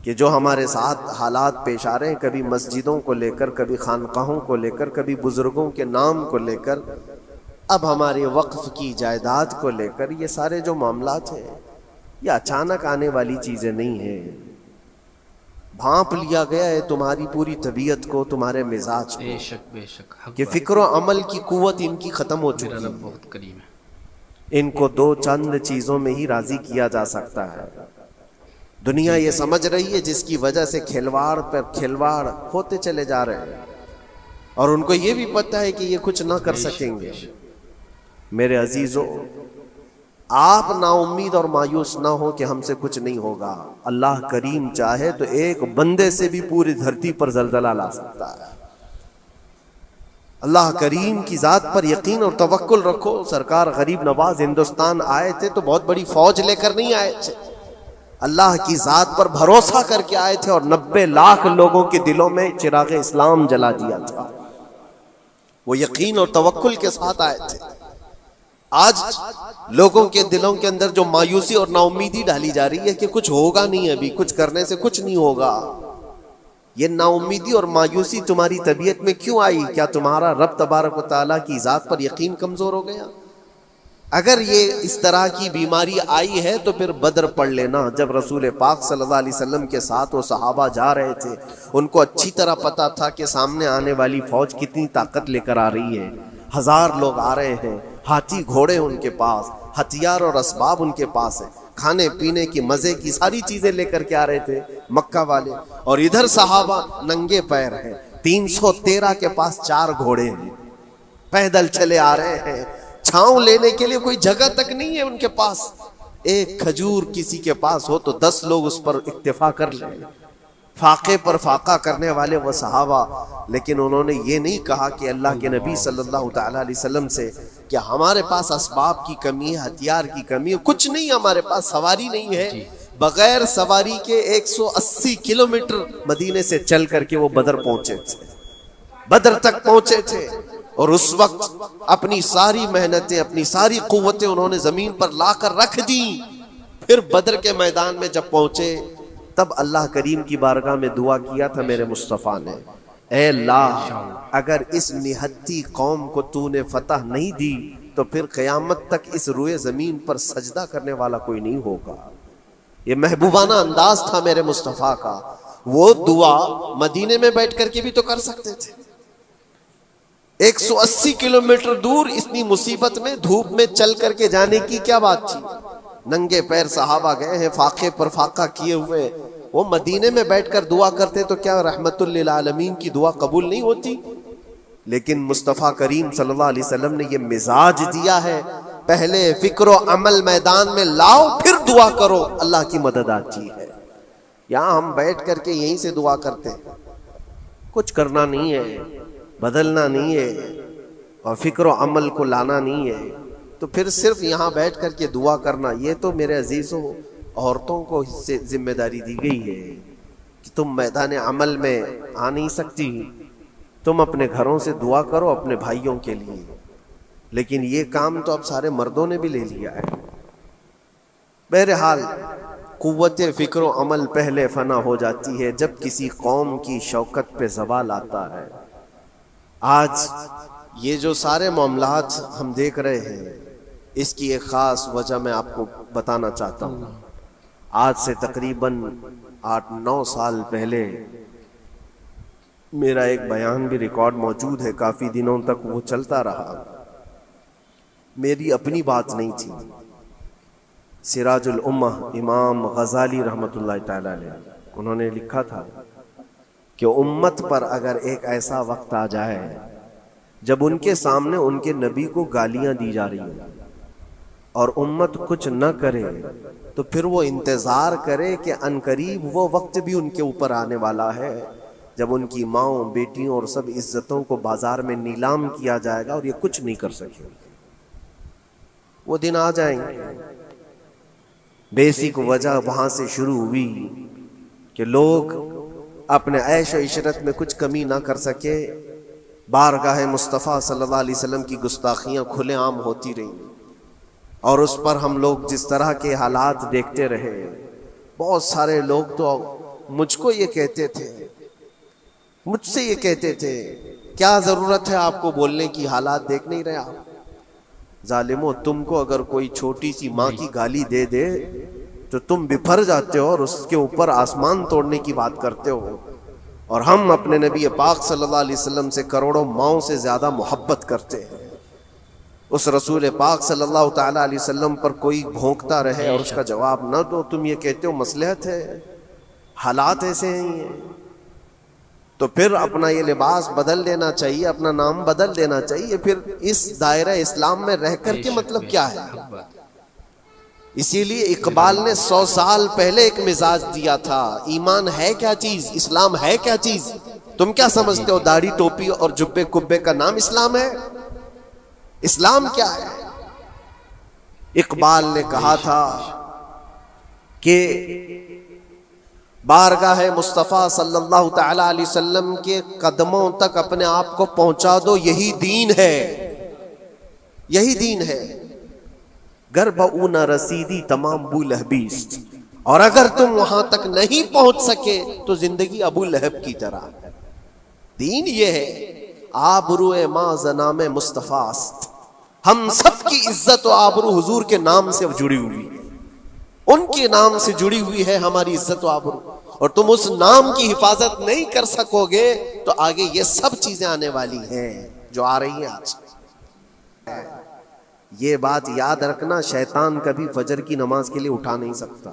کہ جو ہمارے ساتھ حالات پیش آ رہے ہیں، کبھی مسجدوں کو لے کر، کبھی خانقاہوں کو لے کر، کبھی بزرگوں کے نام کو لے کر، اب ہمارے وقف کی جائیداد کو لے کر، یہ سارے جو معاملات ہیں یہ اچانک آنے والی چیزیں نہیں ہیں. بھانپ لیا گیا ہے تمہاری پوری طبیعت کو، تمہارے مزاج بے کو، شک بے شک، حق کہ بات. فکر و عمل کی قوت ان کی ختم ہو میرا چکی رب ہے. بہت کریم ہے. ان کو دو چند چیزوں میں ہی راضی کیا جا سکتا ہے. دنیا یہ سمجھ رہی ہے جس کی وجہ سے کھلواڑ پر کھلواڑ ہوتے چلے جا رہے ہیں، اور ان کو یہ بھی پتہ ہے کہ یہ کچھ نہ کر سکیں گے. میرے عزیزو، آپ نا امید اور مایوس نہ ہو کہ ہم سے کچھ نہیں ہوگا. اللہ کریم چاہے تو ایک بندے سے بھی پوری دھرتی پر زلزلہ لا سکتا ہے. اللہ کریم کی ذات پر یقین اور توکل رکھو. سرکار غریب نواز ہندوستان آئے تھے تو بہت بڑی فوج لے کر نہیں آئے تھے، اللہ کی ذات پر بھروسہ کر کے آئے تھے، اور 90 لاکھ لوگوں کے دلوں میں چراغ اسلام جلا دیا تھا. وہ یقین اور توکل کے ساتھ آئے تھے. آج لوگوں کے دلوں کے اندر جو مایوسی اور نا امیدی ڈالی جا رہی ہے کہ کچھ ہوگا نہیں، ابھی کچھ کرنے سے کچھ نہیں ہوگا، یہ نا امیدی اور مایوسی تمہاری طبیعت میں کیوں آئی؟ کیا تمہارا رب تبارک و تعالیٰ کی ذات پر یقین کمزور ہو گیا؟ اگر یہ اس طرح کی بیماری آئی ہے تو پھر بدر پڑھ لینا. جب رسول پاک صلی اللہ علیہ وسلم کے ساتھ وہ صحابہ جا رہے تھے، ان کو اچھی طرح پتا تھا کہ سامنے آنے والی فوج کتنی طاقت لے کر آ رہی ہے. 1000 لوگ آ رہے ہیں، ہاتھی گھوڑے ان کے پاس، ہتھیار اور اسباب ان کے پاس ہے، کھانے پینے کی مزے کی ساری چیزیں لے کر کے آ رہے تھے مکہ والے. اور ادھر صحابہ ننگے پیر ہیں، 313 کے پاس 4 گھوڑے ہیں، پیدل چلے آ رہے ہیں. چھاؤں لینے کے لیے کوئی جگہ تک نہیں ہے ان کے پاس. ایک کھجور کسی کے پاس ہو تو 10 لوگ اس پر اکتفا کر لیں. فاقے پر فاقہ کرنے والے وہ صحابہ، لیکن انہوں نے یہ نہیں کہا کہ اللہ کے نبی صلی اللہ تعالیٰ علیہ وسلم سے کہ ہمارے پاس اسباب کی کمی ہے، ہتھیار کی کمی ہے، کچھ نہیں، ہمارے پاس سواری نہیں ہے. بغیر سواری کے 180 کلومیٹر مدینے سے چل کر کے وہ بدر پہنچے تھے، بدر تک پہنچے تھے. اور اس وقت اپنی ساری محنتیں، اپنی ساری قوتیں انہوں نے زمین پر لا کر رکھ دی. پھر بدر کے میدان میں جب پہنچے تب اللہ کریم کی بارگاہ میں دعا کیا تھا میرے مصطفیٰ نے، اے اللہ اگر اس نہتی قوم کو تو نے فتح نہیں دی تو پھر قیامت تک اس روئے زمین پر سجدہ کرنے والا کوئی نہیں ہوگا. یہ محبوبانہ انداز تھا میرے مصطفیٰ کا. وہ دعا مدینے میں بیٹھ کر کے بھی تو کر سکتے تھے. 180 کلومیٹر دور اتنی مصیبت میں دھوپ میں چل کر کے جانے کی کیا بات تھی؟ ننگے پیر صحابہ گئے ہیں، فاقے پر فاقہ کیے ہوئے. وہ مدینے میں بیٹھ کر دعا کرتے تو کیا رحمت للعالمین کی دعا قبول نہیں ہوتی؟ لیکن مصطفیٰ کریم صلی اللہ علیہ وسلم نے یہ مزاج دیا ہے، پہلے فکر و عمل میدان میں لاؤ پھر دعا کرو، اللہ کی مدد آتی ہے. یہاں ہم بیٹھ کر کے یہیں سے دعا کرتے ہیں، کچھ کرنا نہیں ہے، بدلنا نہیں ہے، اور فکر و عمل کو لانا نہیں ہے، تو پھر صرف یہاں بیٹھ کر کے دعا کرنا. یہ تو میرے عزیزوں عورتوں کو اس سے ذمہ داری دی گئی ہے کہ تم میدان عمل میں آ نہیں سکتی، تم اپنے گھروں سے دعا کرو اپنے بھائیوں کے لیے. لیکن یہ کام تو اب سارے مردوں نے بھی لے لیا ہے. بہرحال قوت فکر و عمل پہلے فنا ہو جاتی ہے جب کسی قوم کی شوکت پہ زوال آتا ہے. آج یہ جو سارے معاملات ہم دیکھ رہے ہیں، اس کی ایک خاص وجہ میں آپ کو بتانا چاہتا ہوں. آج سے تقریباً 8-9 سال پہلے میرا ایک بیان بھی ریکارڈ موجود ہے، کافی دنوں تک وہ چلتا رہا. میری اپنی بات نہیں تھی، سراج الامہ امام غزالی رحمۃ اللہ تعالی علیہ انہوں نے لکھا تھا کہ امت پر اگر ایک ایسا وقت آ جائے جب ان کے سامنے ان کے نبی کو گالیاں دی جا رہی ہیں اور امت کچھ نہ کرے، تو پھر وہ انتظار کرے کہ عنقریب وہ وقت بھی ان کے اوپر آنے والا ہے جب ان کی ماؤں، بیٹیوں اور سب عزتوں کو بازار میں نیلام کیا جائے گا اور یہ کچھ نہیں کر سکے. وہ دن آ جائیں گے. بیسک وجہ وہاں سے شروع ہوئی کہ لوگ اپنے عیش و عشرت میں کچھ کمی نہ کر سکے. بارگاہ مصطفیٰ صلی اللہ علیہ وسلم کی گستاخیاں کھلے عام ہوتی رہیں، اور اس پر ہم لوگ جس طرح کے حالات دیکھتے رہے. بہت سارے لوگ تو مجھ کو یہ کہتے تھے، مجھ سے یہ کہتے تھے، کیا ضرورت ہے آپ کو بولنے کی، حالات دیکھ نہیں رہے آپ؟ ظالمو، تم کو اگر کوئی چھوٹی سی ماں کی گالی دے دے تو تم بپھر جاتے ہو اور اس کے اوپر آسمان توڑنے کی بات کرتے ہو، اور ہم اپنے نبی پاک صلی اللہ علیہ وسلم سے کروڑوں ماؤں سے زیادہ محبت کرتے ہیں۔ اس رسول پاک صلی اللہ تعالی علیہ وسلم پر کوئی بھونکتا رہے اور اس کا جواب نہ دو، تم یہ کہتے ہو مصلحت ہے، حالات ایسے ہیں یہ، تو پھر اپنا یہ لباس بدل دینا چاہیے، اپنا نام بدل دینا چاہیے، پھر اس دائرہ اسلام میں رہ کر کے مطلب کیا ہے؟ اسی لیے اقبال نے 100 سال پہلے ایک مزاج دیا تھا، ایمان ہے کیا چیز، اسلام ہے کیا چیز؟ تم کیا سمجھتے ہو داڑھی ٹوپی اور جبے کبے کا نام اسلام ہے؟ اسلام کیا ہے؟ اقبال نے کہا تھا کہ بارگاہ مصطفیٰ صلی اللہ تعالی علیہ وسلم کے قدموں تک اپنے آپ کو پہنچا دو، یہی دین ہے، یہی دین ہے۔ گر بہو نہ رسیدی تمام ابو لہبیست، اور اگر تم وہاں تک نہیں پہنچ سکے تو زندگی ابو لہب کی طرح۔ دین یہ ہے، آبرو ماں زنام مصطفیٰ است، ہم سب کی عزت و آبرو حضور کے نام سے جڑی ہوئی ہے، ان کے نام سے جڑی ہوئی ہے ہماری عزت و آبرو، اور تم اس نام کی حفاظت نہیں کر سکو گے تو آگے یہ سب چیزیں آنے والی ہیں جو آ رہی ہیں آج۔ یہ بات یاد رکھنا، شیطان کبھی فجر کی نماز کے لیے اٹھا نہیں سکتا،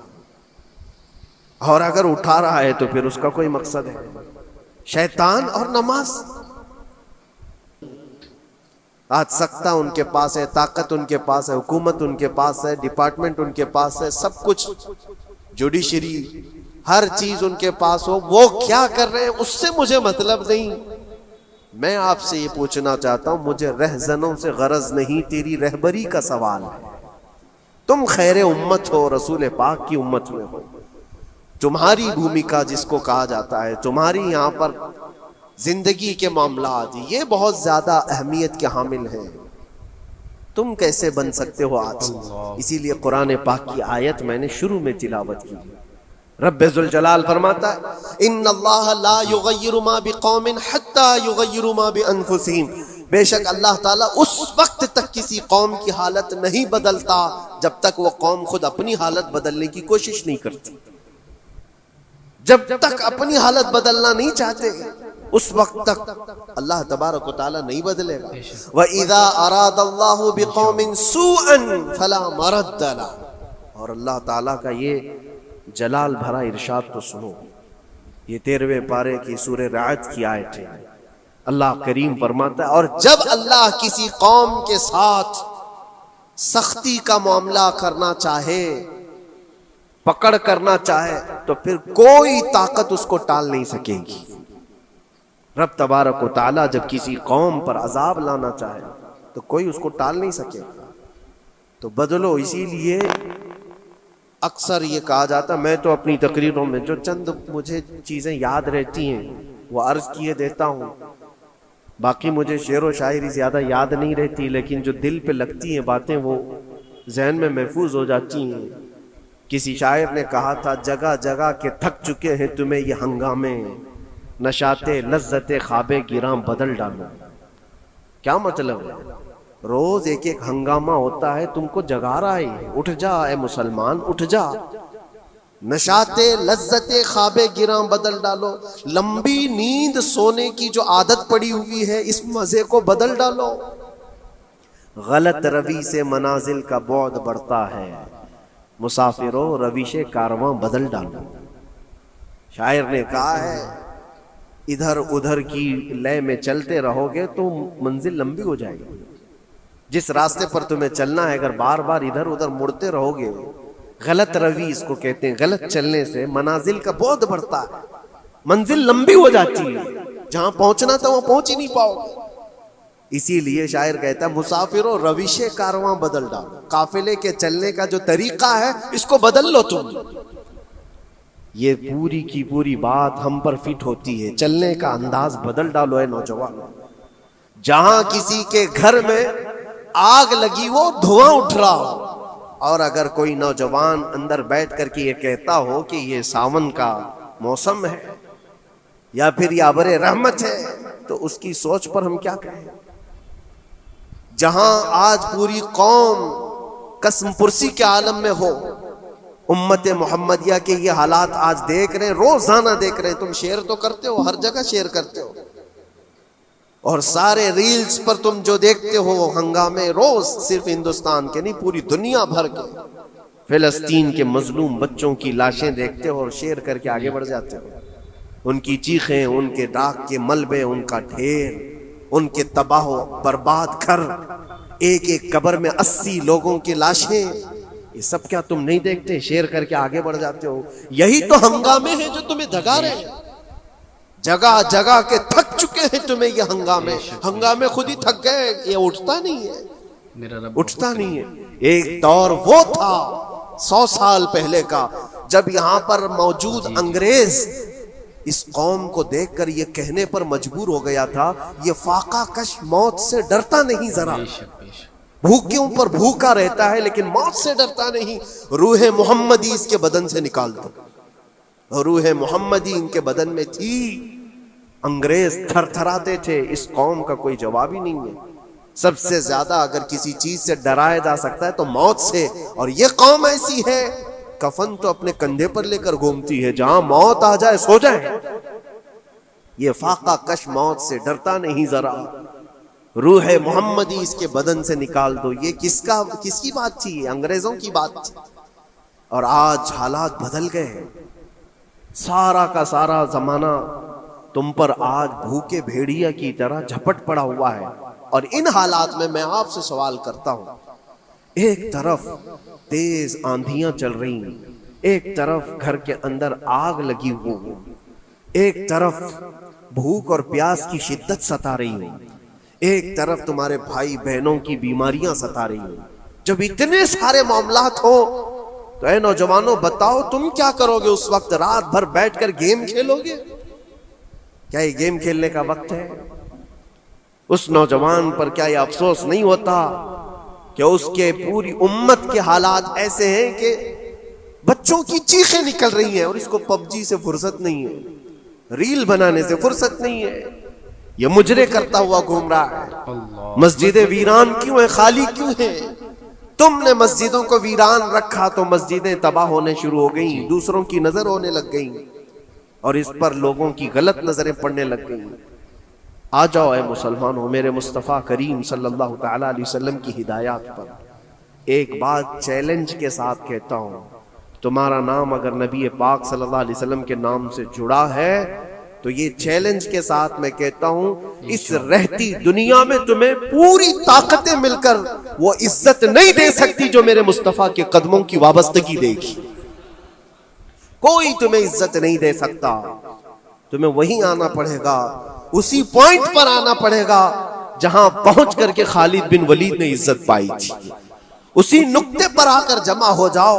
اور اگر اٹھا رہا ہے تو پھر اس کا کوئی مقصد ہے۔ شیطان اور نماز، آج سختہ ان کے پاس ہے، طاقت ان کے پاس ہے، حکومت ان کے پاس ہے، ڈپارٹمنٹ ان کے پاس ہے، سب کچھ، جوڈیشری، ہر چیز ان کے پاس ہو، وہ کیا کر رہے ہیں اس سے مجھے مطلب نہیں۔ میں آپ سے یہ پوچھنا چاہتا ہوں، مجھے رہزنوں سے غرض نہیں، تیری رہبری کا سوال ہے۔ تم خیر امت ہو، رسول پاک کی امت میں ہو، تمہاری بھومکا جس کو کہا جاتا ہے، تمہاری یہاں پر زندگی کے معاملات یہ بہت زیادہ اہمیت کے حامل ہیں، تم کیسے بن سکتے ہو آج؟ اسی لیے قرآن پاک کی آیت میں نے شروع میں تلاوت کی، رب ذوالجلال فرماتا ہے ان اللہ لا یغیر ما بقوم حتی یغیروا ما بانفسہم، بے شک اللہ تعالیٰ اس وقت تک کسی قوم کی حالت نہیں بدلتا جب تک وہ قوم خود اپنی حالت بدلنے کی کوشش نہیں کرتی۔ جب تک اپنی حالت بدلنا نہیں چاہتے اس وقت تک اللہ تبارک و تعالیٰ نہیں بدلے گا۔ وَإِذَا أَرَادَ اللَّهُ بِقَوْمٍ سُوءًا فَلَا مَرَدَّ لَهُ، اور اللہ تعالیٰ کا یہ جلال بھرا ارشاد تو سنو، یہ 13ویں پارے کی سورہ رعد کی آیت ہے۔ اللہ کریم فرماتا ہے، اور جب اللہ کسی قوم کے ساتھ سختی کا معاملہ کرنا چاہے، پکڑ کرنا چاہے، تو پھر کوئی طاقت اس کو ٹال نہیں سکے گی۔ رب تبارک و تعالیٰ جب کسی قوم پر عذاب لانا چاہے تو کوئی اس کو ٹال نہیں سکے گا، تو بدلو۔ اسی لیے اکثر یہ کہا جاتا، میں تو اپنی تقریروں میں جو چند مجھے چیزیں یاد رہتی ہیں وہ عرض کیے دیتا ہوں، باقی مجھے شعر و شاعری زیادہ یاد نہیں رہتی، لیکن جو دل پہ لگتی ہیں باتیں وہ ذہن میں محفوظ ہو جاتی ہیں۔ کسی شاعر نے کہا تھا، جگہ جگہ کے تھک چکے ہیں تمہیں یہ ہنگامے، نشاط لذت خواب گراں بدل ڈالو۔ کیا مطلب ہے؟ روز ایک ایک ہنگامہ ہوتا ہے، تم کو جگا رہا ہے، اٹھ جا اے مسلمان، اٹھ جا، نشاط لذت خواب گراں بدل ڈالو، لمبی نیند سونے کی جو عادت پڑی ہوئی ہے اس مزے کو بدل ڈالو، غلط روی سے منازل کا بعد بڑھتا ہے، مسافروں رویش کارواں بدل ڈالو۔ شاعر نے کہا ہے ادھر ادھر کی لے میں چلتے رہو گے تو منزل لمبی ہو جائے گی۔ جس راستے پر تمہیں چلنا ہے اگر بار بار ادھر ادھر مڑتے رہو گے، غلط روی اس کو کہتے ہیں، غلط چلنے سے منازل کا بعد بڑھتا ہے، منزل لمبی ہو جاتی ہے، جہاں پہنچنا تھا وہاں پہنچ ہی نہیں پاؤ گے۔ اسی لیے شاعر کہتا ہے مسافروں رویش کارواں بدل ڈالو، قافلے کے چلنے کا جو طریقہ ہے اس کو بدل لو تم۔ یہ پوری کی پوری بات ہم پر فٹ ہوتی ہے، چلنے کا انداز بدل ڈالو اے نوجوان۔ جہاں کسی کے گھر میں آگ لگی ہو، دھواں اٹھ رہا ہو، اور اگر کوئی نوجوان اندر بیٹھ کر کے یہ کہتا ہو کہ یہ ساون کا موسم ہے یا پھر یہ ابر رحمت ہے، تو اس کی سوچ پر ہم کیا کہیں؟ جہاں آج پوری قوم قسم پرسی کے عالم میں ہو، امت محمدیہ کے یہ حالات آج دیکھ رہے ہیں، روزانہ دیکھ رہے ہیں. تم شیئر تو کرتے ہو، ہر جگہ شیئر کرتے ہو، اور سارے ریلز پر تم جو دیکھتے ہو ہنگامے روز، صرف ہندوستان کے نہیں پوری دنیا بھر کے فلسطین کے مظلوم بچوں کی لاشیں دیکھتے ہو اور شیئر کر کے آگے بڑھ جاتے ہو. ان کی چیخیں، ان کے راکھ کے ملبے، ان کا ڈھیر، ان کے تباہ و برباد گھر، ایک ایک قبر میں 80 لوگوں کی لاشیں، یہ سب کیا تم نہیں دیکھتے؟ شیئر کر کے آگے بڑھ جاتے ہو. یہی تو ہنگامے ہیں جو تمہیں دھگا رہے ہیں. جگہ جگہ کے تھک چکے ہیں تمہیں یہ ہنگامے خود ہی تھک گئے. یہ اٹھتا نہیں ہے، اٹھتا نہیں ہے. ایک دور وہ تھا 100 سال پہلے کا، جب یہاں پر موجود انگریز اس قوم کو دیکھ کر یہ کہنے پر مجبور ہو گیا تھا، یہ فاقہ کش موت سے ڈرتا نہیں ذرا، بھوکیوں پر بھوکا رہتا ہے لیکن موت سے ڈرتا نہیں. روح محمدی اس کے بدن سے نکال دو. روح محمدی ان کے بدن میں تھی. انگریز تھر تھراتے تھے. اس قوم کا کوئی جواب ہی نہیں ہے. سب سے زیادہ اگر کسی چیز سے ڈرایا جا سکتا ہے تو موت سے، اور یہ قوم ایسی ہے کفن تو اپنے کندھے پر لے کر گھومتی ہے، جہاں موت آ جائے سو جائے. یہ فاقہ کش موت سے ڈرتا نہیں ذرا. روح محمدی اس کے بدن سے نکال دو. یہ کس کی بات تھی؟ انگریزوں کی بات تھی. اور آج حالات بدل گئے. سارا کا سارا زمانہ تم پر آج بھوکے بھیڑیا کی طرح جھپٹ پڑا ہوا ہے. اور ان حالات میں آپ سے سوال کرتا ہوں، ایک طرف تیز آندھیاں چل رہی ہیں، ایک طرف گھر کے اندر آگ لگی ہوئی، ایک طرف بھوک اور پیاس کی شدت ستا رہی ہے، ایک طرف تمہارے بھائی بہنوں کی بیماریاں ستا رہی ہیں. جب اتنے سارے معاملات ہو تو اے نوجوانوں بتاؤ تم کیا کرو گے اس وقت؟ رات بھر بیٹھ کر گیم کھیلو گے؟ کیا یہ گیم کھیلنے کا وقت ہے؟ اس نوجوان پر کیا یہ افسوس نہیں ہوتا کہ اس کے پوری امت کے حالات ایسے ہیں کہ بچوں کی چیخیں نکل رہی ہیں اور اس کو پب جی سے فرصت نہیں ہے، ریل بنانے سے فرصت نہیں ہے، یہ مجرے کرتا ہوا گھوم رہا ہے. مسجدیں ویران کیوں ہیں؟ خالی کیوں ہیں؟ تم نے مسجدوں کو ویران رکھا تو مسجدیں تباہ ہونے شروع ہو گئیں، دوسروں کی نظر ہونے لگ گئیں اور اس پر لوگوں کی غلط نظریں پڑنے لگ گئیں. آ جاؤ اے مسلمانوں، میرے مصطفیٰ کریم صلی اللہ تعالی علیہ وسلم کی ہدایات پر ایک بات چیلنج کے ساتھ کہتا ہوں. تمہارا نام اگر نبی پاک صلی اللہ علیہ وسلم کے نام سے جڑا ہے تو یہ چیلنج کے ساتھ میں کہتا ہوں، اس رہتی دنیا میں تمہیں پوری طاقتیں مل کر وہ عزت نہیں دے سکتی جو میرے مصطفیٰ کے قدموں کی وابستگی دے گی. کوئی تمہیں عزت نہیں دے سکتا. تمہیں وہیں آنا پڑے گا، اسی پوائنٹ پر آنا پڑے گا جہاں پہنچ کر کے خالد بن ولید نے عزت پائی تھی. اسی نقطے پر آ کر جمع ہو جاؤ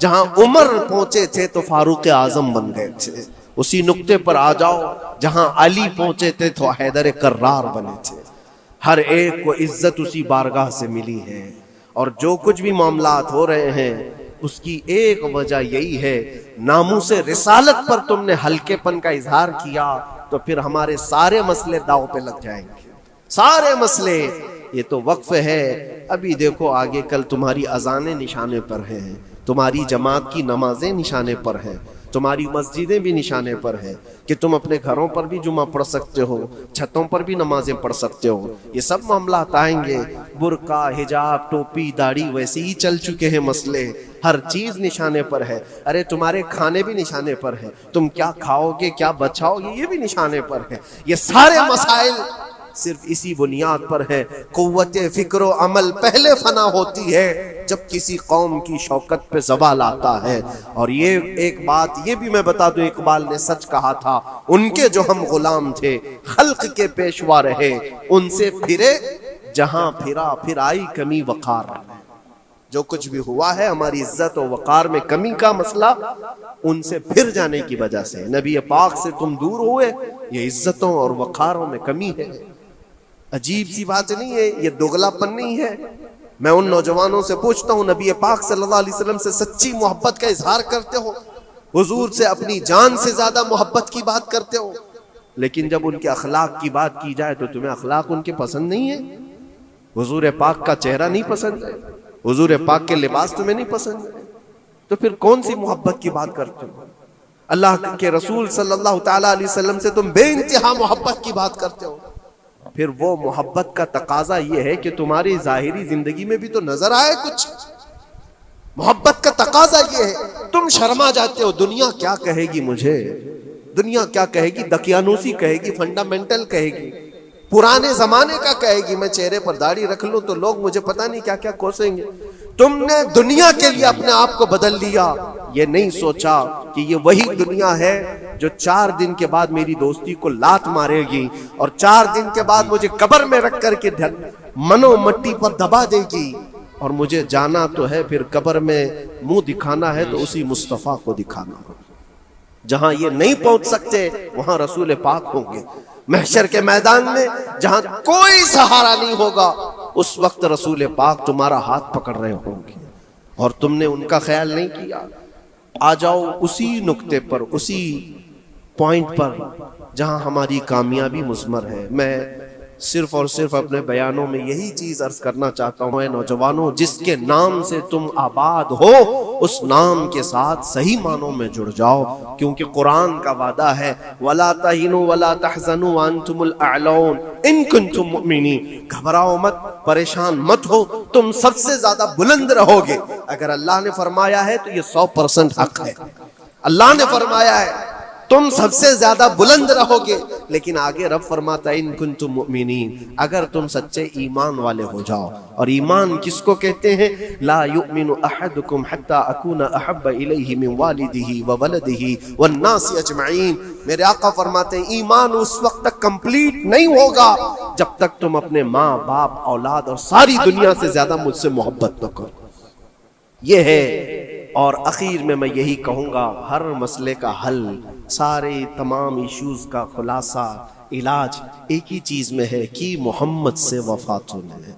جہاں عمر پہنچے تھے تو فاروق اعظم بن گئے تھے. اسی نقطے پر آ جاؤ جہاں علی پہنچے تھے تو حیدر کرار بنے تھے. ہر ایک کو عزت اسی بارگاہ سے ملی ہے. اور جو کچھ بھی معاملات ہو رہے ہیں اس کی ایک وجہ یہی ہے، ناموس رسالت پر تم نے ہلکے پن کا اظہار کیا تو پھر ہمارے سارے مسئلے داؤ پہ لگ جائیں گے. سارے مسئلے. یہ تو وقف ہے. ابھی دیکھو آگے کل تمہاری اذانیں نشانے پر ہیں، تمہاری جماعت کی نمازیں نشانے پر ہیں، تمہاری مسجدیں بھی نشانے پر ہیں کہ تم اپنے گھروں پر بھی جمعہ پڑھ سکتے ہو، چھتوں پر بھی نمازیں پڑھ سکتے ہو. یہ سب معاملات آئیں گے. برقع، حجاب، ٹوپی، داڑھی ویسے ہی چل چکے ہیں مسئلے. ہر چیز نشانے پر ہے. ارے تمہارے کھانے بھی نشانے پر ہے. تم کیا کھاؤ گے، کیا بچاؤ گے، یہ بھی نشانے پر ہے. یہ سارے مسائل صرف اسی بنیاد پر ہے. قوت فکر و عمل پہلے فنا ہوتی ہے جب کسی قوم کی شوکت پہ زوال آتا ہے. اور یہ ایک بات یہ بھی میں بتا دوں، اقبال نے سچ کہا تھا، ان کے جو ہم غلام تھے خلق کے پیشوا رہے، ان سے پھرے جہاں پھرا پھر آئی کمی وقار. جو کچھ بھی ہوا ہے ہماری عزت و وقار میں کمی کا مسئلہ ان سے پھر جانے کی وجہ سے. نبی پاک سے تم دور ہوئے، یہ عزتوں اور وقاروں میں کمی ہے. عجیب سی بات نہیں ہے، یہ دوگلا پن نہیں ہے. میں ان نوجوانوں سے پوچھتا ہوں، نبی پاک صلی اللہ علیہ وسلم سے سچی محبت کا اظہار کرتے ہو؟ حضور سے اپنی جان سے زیادہ محبت کی بات کرتے ہو، لیکن جب ان کے اخلاق کی بات کی جائے تو تمہیں اخلاق ان کے پسند نہیں ہے، حضور پاک کا چہرہ نہیں پسند ہے، حضور پاک کے لباس تمہیں نہیں پسند ہے، تو پھر کون سی محبت کی بات کرتے ہو؟ اللہ کے رسول صلی اللہ تعالی علیہ وسلم سے تم بے انتہا محبت کی بات کرتے ہو، پھر وہ محبت کا تقاضا یہ ہے کہ تمہاری ظاہری زندگی میں بھی تو نظر آئے کچھ۔ محبت کا تقاضا یہ ہے، تم شرما جاتے ہو دنیا کیا کہے گی مجھے، دنیا کیا کہے گی، دقیانوسی کہے گی، فنڈامنٹل کہے گی، پرانے زمانے کا کہے گی، میں چہرے پر داڑھی رکھ لوں تو لوگ مجھے پتہ نہیں کیا کیا کوسیں گے۔ تم نے دنیا کے لیے اپنے آپ کو بدل لیا، یہ نہیں سوچا کہ یہ وہی دنیا ہے جو 4 دن کے بعد میری دوستی کو لات مارے گی اور 4 دن کے بعد مجھے قبر میں رکھ کر کے منو مٹی پر دبا دے گی، اور مجھے جانا تو ہے پھر قبر میں منہ دکھانا ہے تو اسی مصطفیٰ کو دکھانا ہے۔ جہاں یہ نہیں پہنچ سکتے وہاں رسول پاک ہوں گے، محشر کے میدان میں جہاں کوئی سہارا نہیں ہوگا اس وقت رسول پاک تمہارا ہاتھ پکڑ رہے ہوں گے اور تم نے ان کا خیال نہیں کیا۔ آ جاؤ اسی نقطے پر، اسی پوائنٹ پر جہاں ہماری کامیابی مضمر ہے۔ میں صرف اور صرف اپنے بیانوں میں یہی چیز عرض کرنا چاہتا ہوں، اے نوجوانوں، جس کے نام سے تم آباد ہو اس نام کے ساتھ صحیح معنوں میں جڑ جاؤ، کیونکہ قرآن کا وعدہ ہے وَلَا تَهِنُوا وَلَا تَحْزَنُوا وَأَنْتُمُ الْأَعْلَوْنَ إِن كُنتُم مُؤْمِنِينَ۔ گھبراؤ مت، پریشان مت ہو، تم سب سے زیادہ بلند رہو گے۔ اگر اللہ نے فرمایا ہے تو یہ 100% حق ہے۔ اللہ نے فرمایا ہے تم سب سے زیادہ بلند رہو گے، لیکن آگے رب فرماتا ہے ان کنتم مؤمنین، اگر تم سچے ایمان والے ہو جاؤ۔ اور ایمان کس کو کہتے ہیں؟ لا یؤمن احدکم حتی اکون احب الیہ من والدہ وولدہ والناس اجمعین۔ میرے آقا فرماتے ہیں ایمان اس وقت تک کمپلیٹ نہیں ہوگا جب تک تم اپنے ماں باپ اولاد اور ساری دنیا سے زیادہ مجھ سے محبت نہ کرو۔ یہ ہے، اور اخیر میں یہی کہوں گا، ہر مسئلے کا حل، سارے تمام ایشوز کا خلاصہ، علاج ایک ہی چیز میں ہے کہ محمد سے وفا ہونا ہے۔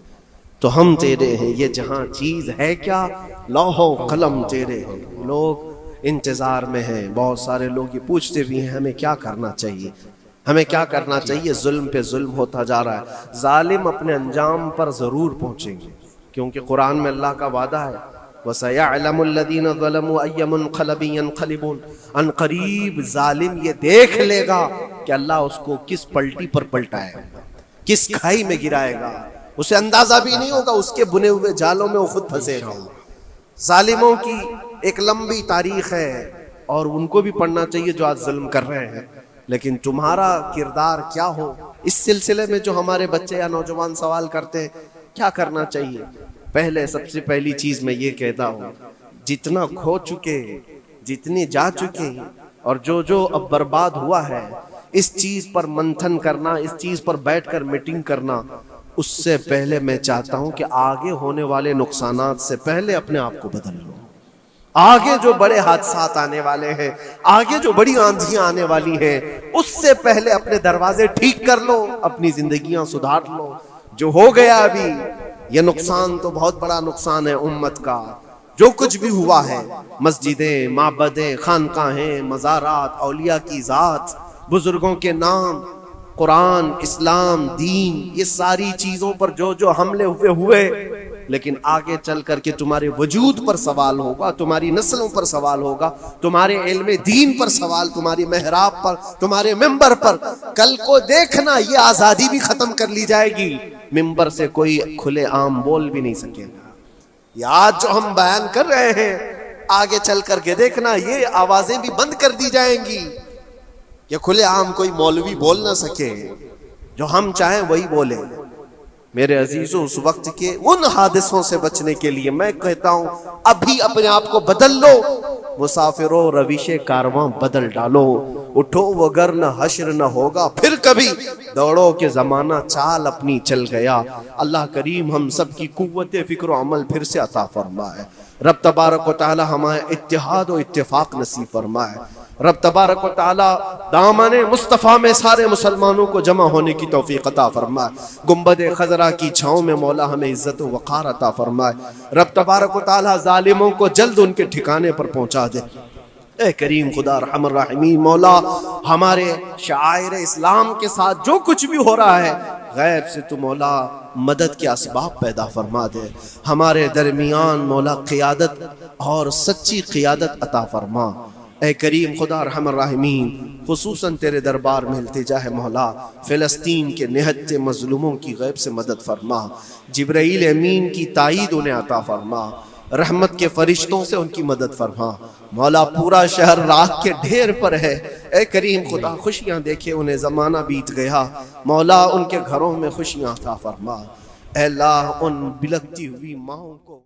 تو ہم تیرے ہیں، یہ جہاں چیز ہے کیا، لوح و قلم تیرے ہیں۔ لوگ انتظار میں ہیں، بہت سارے لوگ یہ پوچھتے بھی ہیں ہمیں کیا کرنا چاہیے، ہمیں کیا کرنا چاہیے۔ ظلم پہ ظلم ہوتا جا رہا ہے، ظالم اپنے انجام پر ضرور پہنچیں گے، کیونکہ قرآن میں اللہ کا وعدہ ہے وَسَيَعْلَمُ الَّذِينَ ظَلَمُوا أَيَّ مُنْقَلَبٍ يَنْقَلِبُونَ۔ ان قریب ظالم یہ دیکھ لے گا کہ اللہ اس کو کس پلٹی پر پلٹائے گا، کس کھائی میں گرائے گا، اسے اندازہ بھی نہیں ہوگا، اس کے بنے ہوئے جالوں میں وہ خود پھنسے گا۔ ظالموں کی ایک لمبی تاریخ ہے اور ان کو بھی پڑھنا چاہیے جو آج ظلم کر رہے ہیں، لیکن تمہارا کردار کیا ہو، اس سلسلے میں جو ہمارے بچے یا نوجوان سوال کرتے ہیں کیا کرنا چاہیے۔ پہلے سب سے پہلی چیز میں یہ کہتا ہوں، جتنا کھو چکے، جتنے جا چکے اور جو اب برباد ہوا ہے، اس چیز پر منتھن کرنا، اس چیز پر بیٹھ کر میٹنگ کرنا، اس سے پہلے میں چاہتا ہوں کہ آگے ہونے والے نقصانات سے پہلے اپنے آپ کو بدل لو۔ آگے جو بڑے حادثات آنے والے ہیں، آگے جو بڑی آندھیاں آنے والی ہیں، اس سے پہلے اپنے دروازے ٹھیک کر لو، اپنی زندگیاں سدھار لو۔ جو ہو گیا ابھی، یہ نقصان تو بہت بڑا نقصان ہے امت کا، جو کچھ بھی ہوا ہے، مسجدیں، معبدیں، خانقاہیں، مزارات، اولیاء کی ذات، بزرگوں کے نام، قرآن، اسلام، دین، یہ ساری چیزوں پر جو حملے ہوئے، لیکن آگے چل کر کے تمہارے وجود پر سوال ہوگا، تمہاری نسلوں پر سوال ہوگا، تمہارے علم دین پر سوال، تمہاری محراب پر، تمہارے ممبر پر۔ کل کو دیکھنا یہ آزادی بھی ختم کر لی جائے گی، ممبر سے کوئی کھلے عام بول بھی نہیں سکے گا۔ یہ آج جو ہم بیان کر رہے ہیں، آگے چل کر کے دیکھنا یہ آوازیں بھی بند کر دی جائیں گی کہ کھلے عام کوئی مولوی بول نہ سکے، جو ہم چاہیں وہی بولیں۔ میرے عزیزوں، اس وقت کے ان حادثوں سے بچنے کے لیے میں کہتا ہوں ابھی اپنے آپ کو بدل لو، مسافروں روش کارواں بدل ڈالو، اٹھو وگرنہ حشر نہ ہوگا پھر کبھی، دوڑو کہ زمانہ چال اپنی چل گیا۔ اللہ کریم ہم سب کی قوت فکر و عمل پھر سے عطا فرمائے۔ رب تبارک و تعالی ہمیں اتحاد و اتفاق نصیب فرمائے۔ رب تبارک و تعالی دامن مصطفیٰ میں سارے مسلمانوں کو جمع ہونے کی توفیق عطا فرمائے۔ گنبد خضرا کی چھاؤں میں مولا ہمیں عزت و وقار عطا فرمائے۔ رب تبارک و تعالی ظالموں کو جلد ان کے ٹھکانے پر پہنچا دے۔ اے کریم خدا رحم الراحمین مولا ہمارے شعائر اسلام کے ساتھ جو کچھ بھی ہو رہا ہے غیب سے تو مولا مدد کے اسباب پیدا فرما دے، ہمارے درمیان مولا قیادت اور سچی قیادت عطا فرما۔ اے کریم خدا رحم الراحمین خصوصاً تیرے دربار میں التجا ہے مولا فلسطین کے نہتے مظلوموں کی غیب سے مدد فرما، جبرائیل امین کی تائید انہیں عطا فرما، رحمت کے فرشتوں سے ان کی مدد فرما مولا۔ پورا شہر راکھ کے ڈھیر پر ہے، اے کریم خدا خوشیاں دیکھے انہیں زمانہ بیت گیا مولا، ان کے گھروں میں خوشیاں عطا فرما۔ اے اللہ ان بلکتی ہوئی ماؤں کو